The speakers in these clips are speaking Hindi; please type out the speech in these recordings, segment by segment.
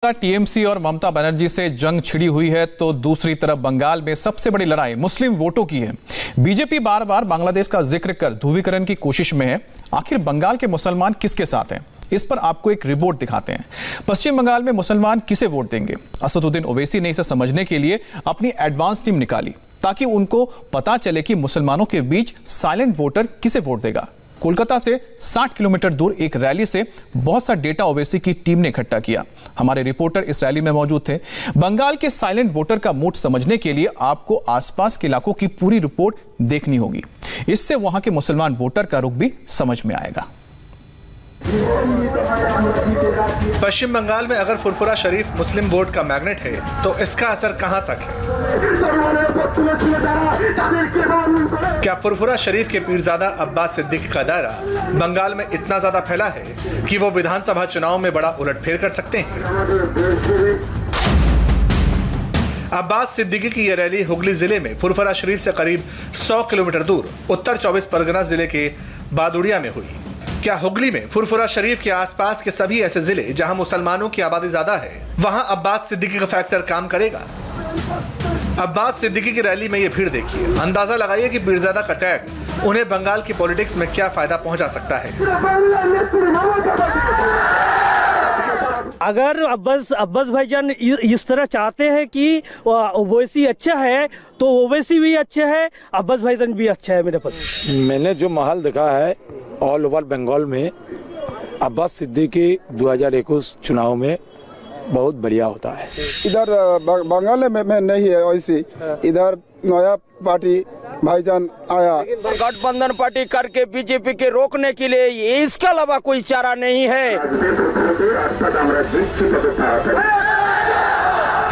टीएमसी और ममता बनर्जी से जंग छिड़ी हुई है तो दूसरी तरफ बंगाल में सबसे बड़ी लड़ाई मुस्लिम वोटों की है। बीजेपी बार बार बांग्लादेश का जिक्र कर ध्रुवीकरण की कोशिश में है। आखिर बंगाल के मुसलमान किसके साथ हैं, इस पर आपको एक रिपोर्ट दिखाते हैं। पश्चिम बंगाल में मुसलमान किसे वोट देंगे? असदुद्दीन ओवैसी ने इसे समझने के लिए अपनी एडवांस टीम निकाली ताकि उनको पता चले कि मुसलमानों के बीच साइलेंट वोटर किसे वोट देगा। कोलकाता से 60 किलोमीटर दूर एक रैली से बहुत सा डेटा ओवैसी की टीम ने इकट्ठा किया। हमारे रिपोर्टर इस रैली में मौजूद थे। बंगाल के साइलेंट वोटर का मूड समझने के लिए आपको आसपास के इलाकों की पूरी रिपोर्ट देखनी होगी। इससे वहां के मुसलमान वोटर का रुख भी समझ में आएगा। पश्चिम बंगाल में अगर फुरफुरा शरीफ मुस्लिम वोट का मैग्नेट है तो इसका असर कहां तक है? क्या फुरफुरा शरीफ के पीरजादा अब्बास सिद्दीकी का दायरा बंगाल में इतना ज्यादा फैला है कि वो विधानसभा चुनाव में बड़ा उलटफेर कर सकते हैं? अब्बास सिद्दीकी की यह रैली हुगली जिले में फुरफुरा शरीफ से करीब 100 किलोमीटर दूर उत्तर 24 परगना जिले के बादुड़िया में हुई। क्या हुगली में फुरफुरा शरीफ के आसपास के सभी ऐसे जिले जहां मुसलमानों की आबादी ज्यादा है, वहां अब्बास सिद्दीकी का फैक्टर काम करेगा? अब्बास सिद्दीकी की रैली में ये भीड़ देखिए, अंदाजा लगाइए कि पीरजादा का टैग उन्हें बंगाल की पॉलिटिक्स में क्या फायदा पहुंचा सकता है। अगर अब्बास भाईजान इस तरह चाहते हैं कि ओवैसी अच्छा है तो ओवैसी भी अच्छा है, अब्बास भाईजान भी अच्छा है। मेरे पास मैंने जो माहौल देखा है ऑल ओवर बंगाल में, अब्बास सिद्दीकी 2021 चुनाव में बहुत बढ़िया होता है। इधर बंगाल में नहीं है वैसी, इधर नया पार्टी भाईजान आया, गठबंधन पार्टी करके बीजेपी के रोकने के लिए इसके अलावा कोई चारा नहीं है।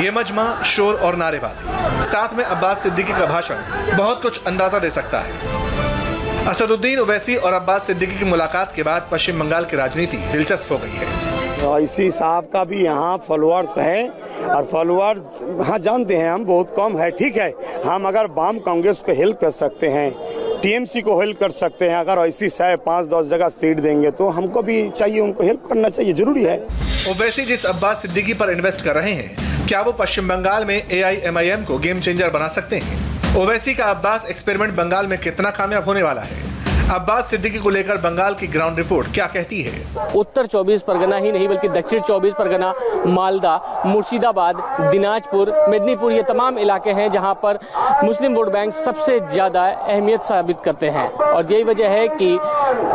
ये मजमा, शोर और नारेबाजी, साथ में अब्बास सिद्दीकी का भाषण बहुत कुछ अंदाजा दे सकता है। असदुद्दीन ओवैसी और अब्बास सिद्दीकी की मुलाकात के बाद पश्चिम बंगाल की राजनीति दिलचस्प हो गई है। ओवैसी साहब का भी यहाँ फॉलोअर्स है और फॉलोअर्स हाँ जानते हैं हम बहुत कम है, ठीक है। हम अगर वाम कांग्रेस को हेल्प कर सकते हैं, टीएमसी को हेल्प कर सकते हैं, अगर ऐसी 5-10 जगह सीट देंगे तो हमको भी चाहिए, उनको हेल्प करना चाहिए, जरूरी है। ओवैसी जिस अब्बास सिद्दीकी पर इन्वेस्ट कर रहे हैं, क्या वो पश्चिम बंगाल में AIMIM को गेम चेंजर बना सकते हैं? ओवैसी का अब्बास एक्सपेरिमेंट बंगाल में कितना कामयाब होने वाला है? अब्बास सिद्दीकी को लेकर बंगाल की ग्राउंड रिपोर्ट क्या कहती है? उत्तर 24 परगना ही नहीं बल्कि दक्षिण 24 परगना, मालदा, मुर्शिदाबाद, दिनाजपुर, मेदिनीपुर, ये तमाम इलाके हैं जहां पर मुस्लिम वोट बैंक सबसे ज्यादा अहमियत साबित करते हैं। और यही वजह है कि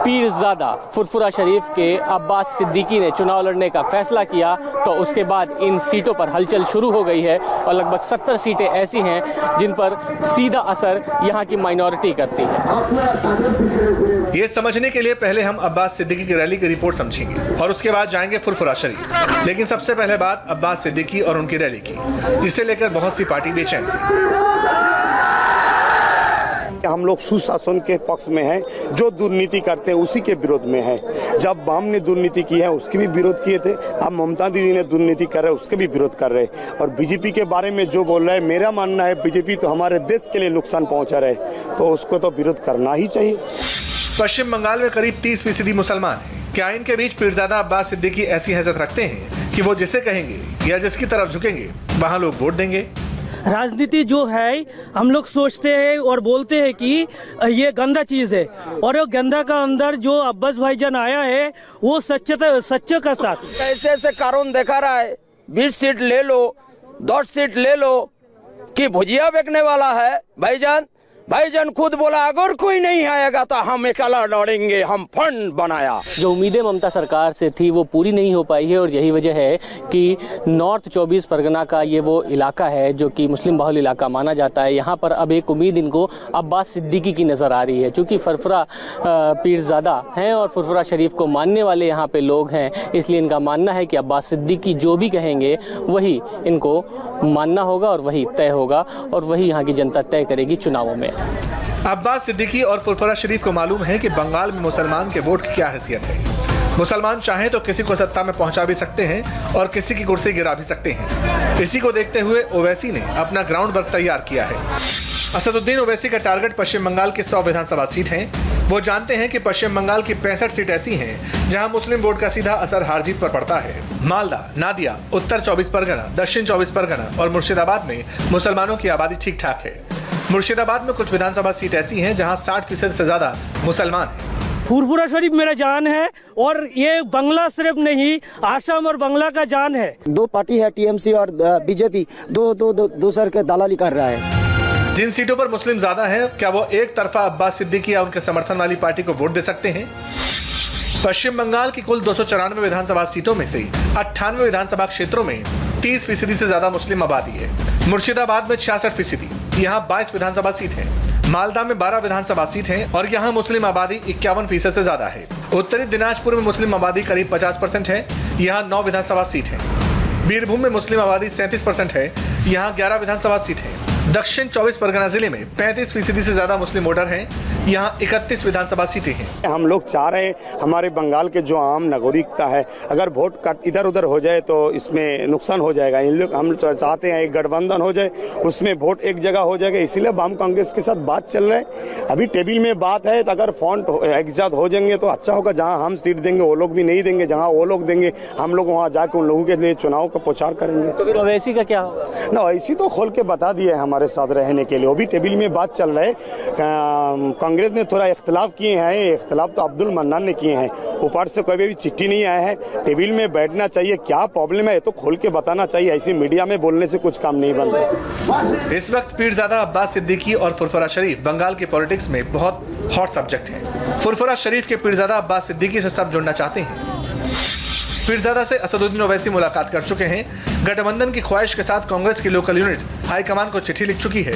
पीरजादा फुरफुरा शरीफ के अब्बास सिद्दीकी ने चुनाव लड़ने का फैसला किया तो उसके बाद इन सीटों पर हलचल शुरू हो गई है और लगभग 70 सीटें ऐसी हैं जिन पर सीधा असर यहाँ की माइनॉरिटी करती है। ये समझने के लिए पहले हम अब्बास सिद्दीकी की रैली की रिपोर्ट समझेंगे और उसके बाद जाएंगे फुरफुरा शरीफ। लेकिन सबसे पहले बात अब्बास सिद्दीकी और उनकी रैली की, जिसे लेकर बहुत सी पार्टी बेचैन थी। हम लोग सुशासन के पक्ष में हैं, जो दुर्नीति करते हैं उसी के विरोध में हैं। जब वाम ने दुर्नीति की है उसके भी विरोध किए थे, अब ममता दीदी ने दुर्नीति कर रहे उसके भी विरोध कर रहे। और बीजेपी के बारे में जो बोल रहे हैं, मेरा मानना है बीजेपी तो हमारे देश के लिए नुकसान पहुंचा रहे, तो उसको तो विरोध करना ही चाहिए। पश्चिम बंगाल में करीब 30% मुसलमान हैं। क्या इनके बीच पीरजादा अब्बास सिद्दीकी ऐसी हैसियत रखते हैं कि वो जिसे कहेंगे या जिसकी तरफ झुकेंगे वहाँ लोग वोट देंगे? राजनीति जो है हम लोग सोचते हैं और बोलते हैं कि ये गंदा चीज है, और वो गंदा का अंदर जो अब्बास भाईजान आया है वो सच्चे का साथ ऐसे ऐसे कानून देखा रहा है, 20 सीट ले लो, 10 सीट ले लो कि भुजिया बेचने वाला है। भाईजान खुद बोला अगर कोई नहीं आएगा तो हम अकेला लड़ेंगे, हम फंड बनाया। जो उम्मीदें ममता सरकार से थी वो पूरी नहीं हो पाई है और यही वजह है कि नॉर्थ 24 परगना का ये वो इलाका है जो कि मुस्लिम बहुल इलाका माना जाता है। यहाँ पर अब एक उम्मीद इनको अब्बास सिद्दीकी की नजर आ रही है, चूंकि फुरफुरा पीरजादा हैं और फुरफुरा शरीफ को मानने वाले यहाँ पे लोग हैं, इसलिए इनका मानना है कि अब्बास सिद्दीकी जो भी कहेंगे वही इनको मानना होगा और वही तय होगा और वही यहाँ की जनता तय करेगी चुनावों में। अब्बास सिद्दीकी और फुरफुरा शरीफ को मालूम है कि बंगाल में मुसलमान के वोट की क्या हैसियत है। मुसलमान चाहें तो किसी को सत्ता में पहुंचा भी सकते हैं और किसी की कुर्सी गिरा भी सकते हैं। इसी को देखते हुए ओवैसी ने अपना ग्राउंड वर्क तैयार किया है। असदुद्दीन ओवैसी का टारगेट पश्चिम बंगाल की 100 विधानसभा सीट हैं। वो जानते हैं कि पश्चिम बंगाल की 65 सीट ऐसी हैं जहां मुस्लिम वोट का सीधा असर हार जीत पर पड़ता है। मालदा, नादिया, उत्तर 24 परगना, दक्षिण 24 परगना और मुर्शिदाबाद में मुसलमानों की आबादी ठीक ठाक है। मुर्शिदाबाद में कुछ विधानसभा सीट ऐसी हैं जहां 60% से ज्यादा मुसलमान हैं। फुरफुरा शरीफ मेरा जान है और ये बांग्ला सिर्फ नहीं, आसाम और बांग्ला का जान है। दो पार्टी है, टीएमसी और बीजेपी, दो सर के दलाली कर रहा है। जिन सीटों पर मुस्लिम ज्यादा हैं, क्या वो एक तरफा अब्बास सिद्दीकी या उनके समर्थन वाली पार्टी को वोट दे सकते हैं? पश्चिम बंगाल की कुल 294 विधानसभा सीटों में से 98 विधानसभा क्षेत्रों में 30% से ज्यादा मुस्लिम आबादी है। मुर्शिदाबाद में 66%, यहाँ 22 विधानसभा सीट है। मालदा में 12 विधानसभा सीट हैं और यहाँ मुस्लिम आबादी 51% से ज्यादा है। उत्तरी दिनाजपुर में मुस्लिम आबादी करीब 50% है, यहाँ 9 विधानसभा सीट है। बीरभूम में मुस्लिम आबादी 37% है, यहाँ 11 विधानसभा सीट है। दक्षिण 24 परगना जिले में 35% से ज्यादा मुस्लिम वोटर हैं, यहाँ 31 विधानसभा सीटें हैं। हम लोग चाह रहे हैं हमारे बंगाल के जो आम नागरिकता है, अगर वोट कट इधर उधर हो जाए तो इसमें नुकसान हो जाएगा। इन लोग हम चाहते हैं एक गठबंधन हो जाए, उसमें वोट एक जगह हो जाएगा। इसीलिए वाम कांग्रेस के साथ बात चल रहा है। अभी टेबल में बात है, तो अगर फॉन्ट एक साथ हो जाएंगे तो अच्छा होगा। जहाँ हम सीट देंगे वो लोग भी नहीं देंगे, जहाँ वो लोग देंगे हम लोग वहाँ जाके उन लोगों के लिए चुनाव का प्रचार करेंगे। तो फिर ओवैसी का क्या होगा? ना ओवैसी तो खोल के बता दिए हमारे साथ रहने के लिए, वो भी टेबल में बात चल रहा है। कांग्रेस ने थोड़ा इख्तलाफ किए हैं, इख्तलाफ तो अब्दुल मन्नान ने किए हैं, ऊपर से कोई भी चिट्ठी नहीं आया है। टेबल में बैठना चाहिए, क्या प्रॉब्लम है तो खोल के बताना चाहिए। ऐसे मीडिया में बोलने से कुछ काम नहीं बनता। इस वक्त पीरजादा अब्बास सिद्दीकी और फुरफुरा शरीफ बंगाल की पॉलिटिक्स में बहुत हॉट सब्जेक्ट है। फुरफुरा शरीफ के पीरजादा अब्बास सिद्दीकी से सब जुड़ना चाहते हैं। पीरजादा से असदुद्दीन ओवैसी मुलाकात कर चुके हैं। गठबंधन की ख्वाहिश के साथ कांग्रेस की लोकल यूनिट हाईकमान को चिट्ठी लिख चुकी है।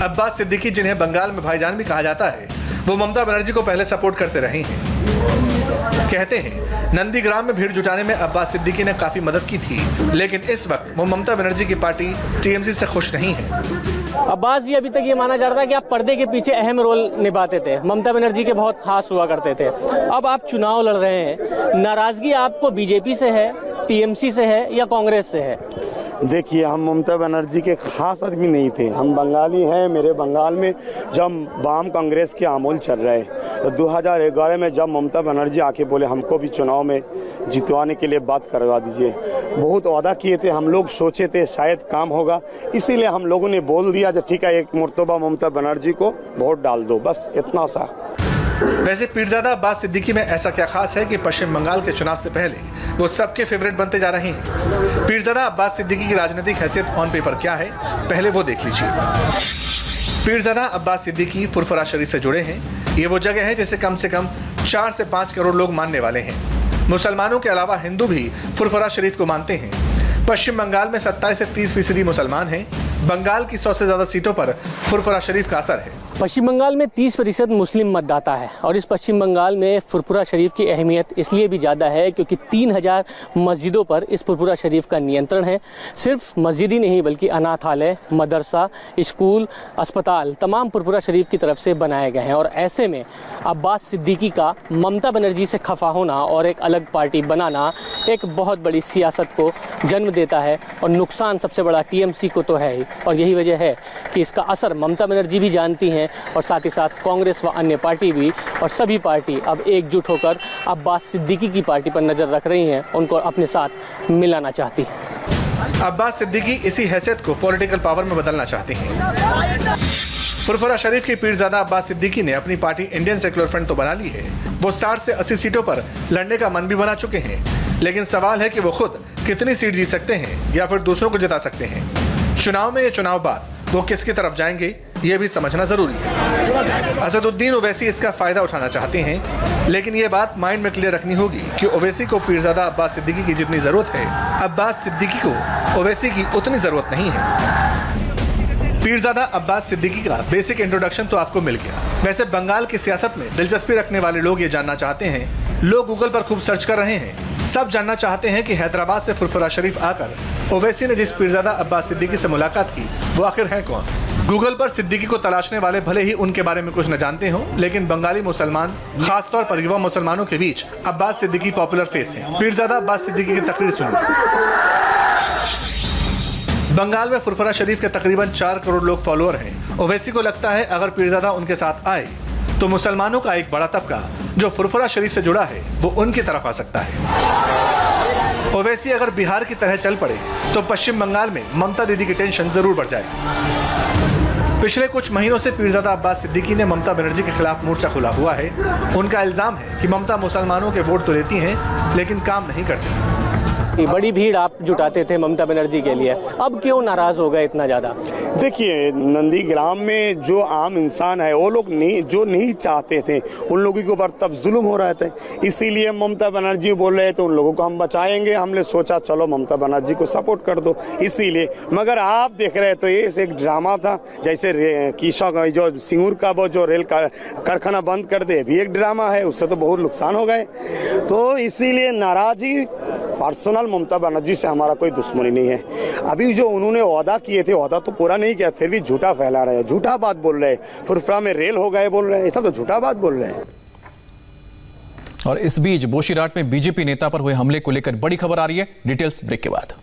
अब्बास सिद्दीकी, जिन्हें बंगाल में भाईजान भी कहा जाता है, वो ममता बनर्जी को पहले सपोर्ट करते रहे हैं। कहते हैं नंदीग्राम में भीड़ जुटाने में अब्बास सिद्दीकी ने काफी मदद की थी, लेकिन इस वक्त वो ममता बनर्जी की पार्टी टीएमसी से खुश नहीं है। अब्बास जी, अभी तक ये माना जा रहा था कि आप पर्दे के पीछे अहम रोल निभाते थे, ममता बनर्जी के बहुत खास हुआ करते थे। अब आप चुनाव लड़ रहे हैं, नाराजगी आपको बीजेपी से है, टीएमसी से है या कांग्रेस से है? देखिए, हम ममता बनर्जी के खास आदमी नहीं थे। हम बंगाली हैं। मेरे बंगाल में जब वाम कांग्रेस के आमूल चल रहे हैं, तो 2011 में जब ममता बनर्जी आके बोले हमको भी चुनाव में जितवाने के लिए बात करवा दीजिए, बहुत वादा किए थे। हम लोग सोचे थे शायद काम होगा, इसीलिए हम लोगों ने बोल दिया कि ठीक है, एक मर्तबा ममता बनर्जी को वोट डाल दो, बस इतना सा। वैसे पीरजादा अब्बास सिद्दीकी में ऐसा क्या खास है कि पश्चिम बंगाल के चुनाव से पहले वो सबके फेवरेट बनते जा रहे हैं? पीरजादा अब्बास सिद्दीकी की राजनीतिक हैसियत ऑन पेपर क्या है, पहले वो देख लीजिए। पीरजादा अब्बास सिद्दीकी फुरफुरा शरीफ से जुड़े हैं। ये वो जगह है जिसे कम से कम 4 से 5 करोड़ लोग मानने वाले हैं। मुसलमानों के अलावा हिंदू भी फुरफुरा शरीफ को मानते हैं। पश्चिम बंगाल में 27 से 30% मुसलमान हैं। बंगाल की 100 से ज्यादा सीटों पर फुरफुरा शरीफ का असर है। पश्चिम बंगाल में 30% मुस्लिम मतदाता है और इस पश्चिम बंगाल में फुरफुरा शरीफ की अहमियत इसलिए भी ज़्यादा है क्योंकि 3000 मस्जिदों पर इस फुरफुरा शरीफ का नियंत्रण है। सिर्फ मस्जिद ही नहीं बल्कि अनाथालय, मदरसा, स्कूल, अस्पताल तमाम फुरफुरा शरीफ की तरफ से बनाए गए हैं। और ऐसे में अब्बास सिद्दीकी का ममता बनर्जी से खफा होना और एक अलग पार्टी बनाना एक बहुत बड़ी सियासत को जन्म देता है और नुकसान सबसे बड़ा टीएमसी को तो है ही। और यही वजह है कि इसका असर ममता बनर्जी भी जानती हैं और साथ ही साथ कांग्रेस व अन्य पार्टी भी, और सभी पार्टी अब एकजुट होकर अब्बास सिद्दीकी की पार्टी पर नजर रख रही हैं, उनको अपने साथ मिलाना चाहती हैं। अब्बास सिद्दीकी इसी हैसियत को पॉलिटिकल पावर में बदलना चाहते हैं। फुरफुरा शरीफ के पीरजादा अब्बास सिद्दीकी ने अपनी पार्टी इंडियन सेक्युलर फ्रंट तो बना ली है। वो 60 से 80 सीटों पर लड़ने का मन भी बना चुके हैं, लेकिन सवाल है कि वो खुद कितनी सीट जीत सकते हैं या फिर दूसरों को जिता सकते हैं। चुनाव में या चुनाव बाद वो किसकी तरफ जाएंगे, ये भी समझना जरूरी है। असदुद्दीन ओवैसी इसका फायदा उठाना चाहते हैं, लेकिन ये बात माइंड में क्लियर रखनी होगी कि ओवैसी को पीरजादा अब्बास सिद्दीकी की जितनी जरूरत है, अब्बास सिद्दीकी को ओवैसी की उतनी जरूरत नहीं है। पीरजादा अब्बास सिद्दीकी का बेसिक इंट्रोडक्शन तो आपको मिल गया। वैसे बंगाल की सियासत में दिलचस्पी रखने वाले लोग ये जानना चाहते हैं, लोग गूगल पर खूब सर्च कर रहे हैं, सब जानना चाहते हैं कि हैदराबाद से फुरफुरा शरीफ आकर ओवैसी ने जिस पीरजादा अब्बास सिद्दीकी से मुलाकात की वो आखिर है कौन। गूगल पर सिद्दीकी को तलाशने वाले भले ही उनके बारे में कुछ न जानते हों, लेकिन बंगाली मुसलमान, खासतौर पर युवा मुसलमानों के बीच अब्बास सिद्दीकी पॉपुलर फेस है। पीरजादा अब्बास सिद्दीकी की तकरीर सुनिए। बंगाल में फुरफुरा शरीफ के तकरीबन 4 करोड़ लोग फॉलोअर हैं। ओवैसी को लगता है अगर पीरजादा उनके साथ आए तो मुसलमानों का एक बड़ा तबका जो फुरफुरा शरीफ से जुड़ा है वो उनकी तरफ आ सकता है। ओवैसी अगर बिहार की तरह चल पड़े तो पश्चिम बंगाल में ममता दीदी की टेंशन जरूर बढ़ जाए। पिछले कुछ महीनों से पीरजादा अब्बास सिद्दीकी ने ममता बनर्जी के खिलाफ मोर्चा खोला हुआ है। उनका इल्जाम है कि ममता मुसलमानों के वोट तो लेती हैं लेकिन काम नहीं करती। बड़ी भीड़ आप जुटाते थे ममता बनर्जी के लिए, अब क्यों नाराज हो गए इतना ज्यादा? देखिए, नंदीग्राम में जो आम इंसान है वो लोग नहीं चाहते थे, उन लोगों के ऊपर तब जुल्म हो रहे थे, इसीलिए ममता बनर्जी बोल रहे थे उन लोगों को हम बचाएंगे। हमने सोचा चलो ममता बनर्जी को सपोर्ट कर दो, इसीलिए। मगर आप देख रहे तो ये एक ड्रामा था, जैसे कीशा जो सिंगूर का वो जो रेल कारखाना बंद कर दे, भी एक ड्रामा है, उससे तो बहुत नुकसान हो गए। तो इसीलिए नाराजगी पर्सनल ममता बनर्जी से हमारा कोई दुश्मनी नहीं है। अभी जो उन्होंने वादा किए थे, वादा तो पूरा नहीं किया, फिर भी झूठा फैला रहे हैं, झूठा बात बोल रहे हैं। फुरफुरा में रेल हो गए बोल रहे हैं, ऐसा तो झूठा बात बोल रहे हैं। और इस बीच बोशीराट में बीजेपी नेता पर हुए हमले को लेकर बड़ी खबर आ रही है। डिटेल्स ब्रेक के बाद।